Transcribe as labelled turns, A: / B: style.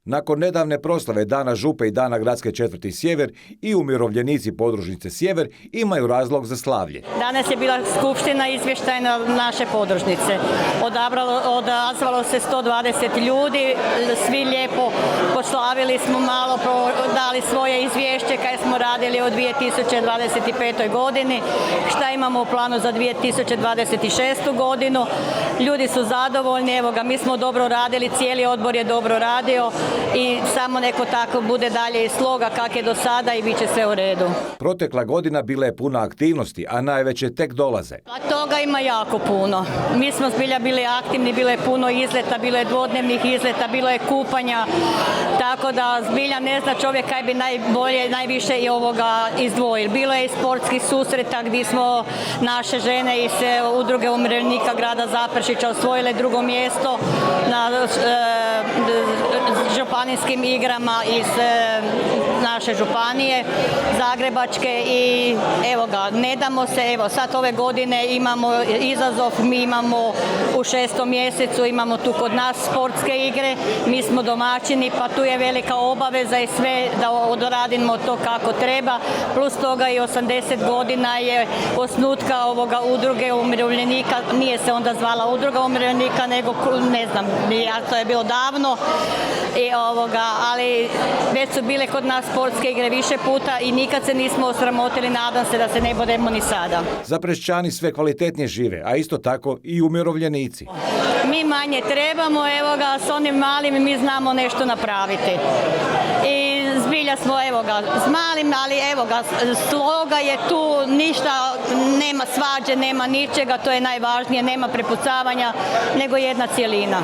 A: Nakon nedavne proslave Dana Župe i Dana gradske četvrti Sjever i umirovljenici podružnice Sjever imaju razlog za slavlje.
B: Danas je bila skupština izvještajna naše podružnice. Odazvalo se 120 ljudi, svi lijepo poslavili smo malo, dali svoje izvješće kaj smo radili u 2025. godini, šta imamo u planu za 2026. godinu. Ljudi su zadovoljni, evo ga, mi smo dobro radili, cijeli odbor je dobro radio i samo neko tako bude dalje i sloga kak je do sada i bit će sve u redu.
A: Protekla godina bila je puna aktivnosti, a najveće tek dolaze.
B: A toga ima jako puno. Mi smo zbilja bili aktivni, bilo je puno izleta, bilo je dvodnevnih izleta, bilo je kupanja, tako da zbilja ne zna čovjek kaj bi najbolje, najviše i ovoga izdvojili. Bilo je i sportskih susreta gdje smo naše žene iz udruge umirovljenika grada Zaprešića osvojile drugo mjesto na županijskim igrama iz naše županije Zagrebačke i evo ga, ne damo se, evo sad ove godine imamo izazov, mi imamo u 6. mjesecu, imamo tu kod nas sportske igre, mi smo domaćini pa tu je velika obaveza i sve da odradimo to kako treba, plus toga i 80 godina je osnutka ovoga udruge umirovljenika, nije se onda zvala udruga umirovljenika nego ne znam, to je bilo davno i ali već su bile kod nas sportske igre više puta i nikad se nismo osramotili, nadam se da se ne budemo ni sada.
A: Zaprešćani sve kvalitetnije žive, a isto tako i umirovljenici.
B: Mi manje trebamo, evo ga, s onim malim mi znamo nešto napraviti. I zbilja smo, evo ga, s malim, ali evo ga, sloga je tu, ništa, nema svađe, nema ničega, to je najvažnije, nema prepucavanja, nego jedna cjelina.